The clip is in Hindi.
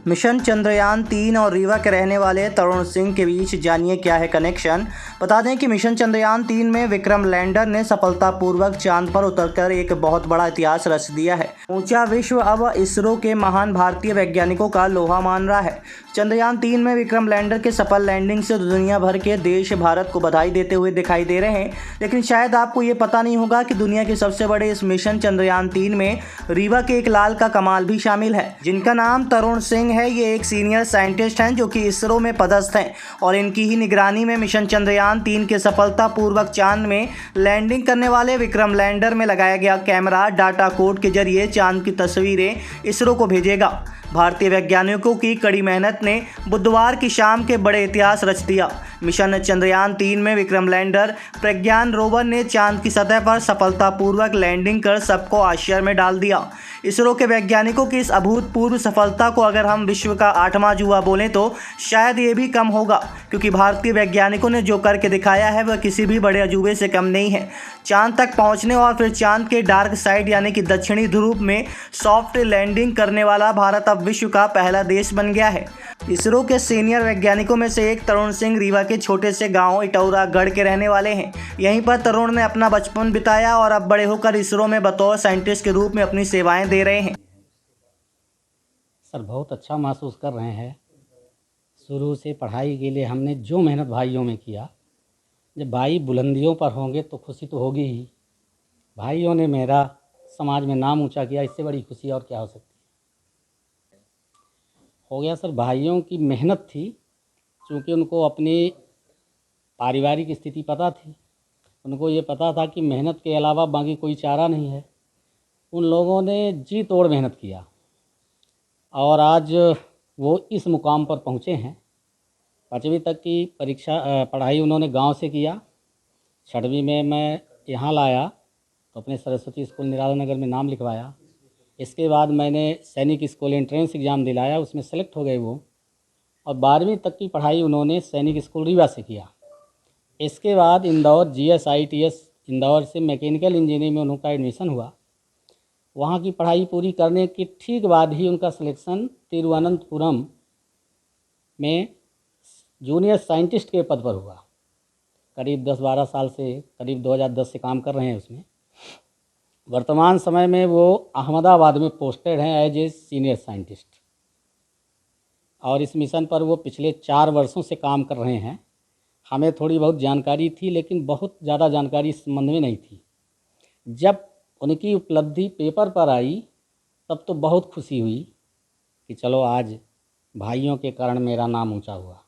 मिशन चंद्रयान-3 और रीवा के रहने वाले तरुण सिंह के बीच जानिए क्या है कनेक्शन। बता दें कि मिशन चंद्रयान-3 में विक्रम लैंडर ने सफलतापूर्वक चांद पर उतरकर एक बहुत बड़ा इतिहास रच दिया है। ऊंचा विश्व अब इसरो के महान भारतीय वैज्ञानिकों का लोहा मान रहा है। चंद्रयान-3 में विक्रम लैंडर के सफल लैंडिंग से दुनिया भर के देश भारत को बधाई देते हुए दिखाई दे रहे हैं, लेकिन शायद आपको ये पता नहीं होगा कि दुनिया के सबसे बड़े इस मिशन चंद्रयान-3 में रीवा के एक लाल का कमाल भी शामिल है, जिनका नाम तरुण सिंह है। ये एक सीनियर साइंटिस्ट हैं जो कि इसरो में पदस्थ हैं और इनकी ही निगरानी में मिशन चंद्रयान-3 के सफलतापूर्वक चांद में लैंडिंग करने वाले विक्रम लैंडर में लगाया गया कैमरा डाटा कोड के जरिए चांद की तस्वीरें इसरो को भेजेगा। भारतीय वैज्ञानिकों की कड़ी मेहनत ने बुधवार की शाम के बड़े इतिहास रच दिया। मिशन चंद्रयान-3 में विक्रम लैंडर प्रज्ञान रोवर ने चांद की सतह पर सफलतापूर्वक लैंडिंग कर सबको आश्चर्य में डाल दिया। इसरो के वैज्ञानिकों की इस अभूतपूर्व सफलता को अगर हम विश्व का 8वां अजूबा बोलें तो शायद ये भी कम होगा, क्योंकि भारतीय वैज्ञानिकों ने जो करके दिखाया है वह किसी भी बड़े अजूबे से कम नहीं है। चांद तक पहुंचने और फिर चांद के डार्क साइड यानी कि दक्षिणी ध्रुव में सॉफ्ट लैंडिंग करने वाला भारत अब विश्व का पहला देश बन गया है। इसरो के सीनियर वैज्ञानिकों में से एक तरुण सिंह रीवा के छोटे से गांव इटौरागढ़ के रहने वाले हैं। यहीं पर तरुण ने अपना बचपन बिताया और अब बड़े होकर इसरो में बतौर साइंटिस्ट के रूप में अपनी सेवाएं दे रहे हैं। सर बहुत अच्छा महसूस कर रहे हैं। शुरू से पढ़ाई के लिए हमने जो मेहनत भाइयों में किया, जब भाई बुलंदियों पर होंगे तो खुशी तो होगी ही। भाइयों ने मेरा समाज में नाम ऊंचा किया, इससे बड़ी खुशी और क्या हो सकती है। हो गया सर, भाइयों की मेहनत थी, क्योंकि उनको अपनी पारिवारिक स्थिति पता थी। उनको ये पता था कि मेहनत के अलावा बाकी कोई चारा नहीं है। उन लोगों ने जी तोड़ मेहनत किया और आज वो इस मुकाम पर पहुँचे हैं। 5वीं तक की पढ़ाई उन्होंने गांव से किया। 6वीं में मैं यहाँ लाया तो अपने सरस्वती स्कूल निराला नगर में नाम लिखवाया। इसके बाद मैंने सैनिक स्कूल एंट्रेंस एग्ज़ाम दिलाया, उसमें सेलेक्ट हो गए वो। और 12वीं तक की पढ़ाई उन्होंने सैनिक स्कूल रीवा से किया। इसके बाद इंदौर GSITS इंदौर से मैकेनिकल इंजीनियरिंग में उनका एडमिशन हुआ। वहाँ की पढ़ाई पूरी करने के ठीक बाद ही उनका सिलेक्शन तिरुवनंतपुरम में जूनियर साइंटिस्ट के पद पर हुआ। करीब 10-12 साल से, करीब 2010 से काम कर रहे हैं उसमें। वर्तमान समय में वो अहमदाबाद में पोस्टेड हैं एज ए सीनियर साइंटिस्ट, और इस मिशन पर वो पिछले 4 वर्षों से काम कर रहे हैं। हमें थोड़ी बहुत जानकारी थी, लेकिन बहुत ज़्यादा जानकारी इस संबंध में नहीं थी। जब उनकी उपलब्धि पेपर पर आई तब तो बहुत खुशी हुई कि चलो आज भाइयों के कारण मेरा नाम ऊंचा हुआ।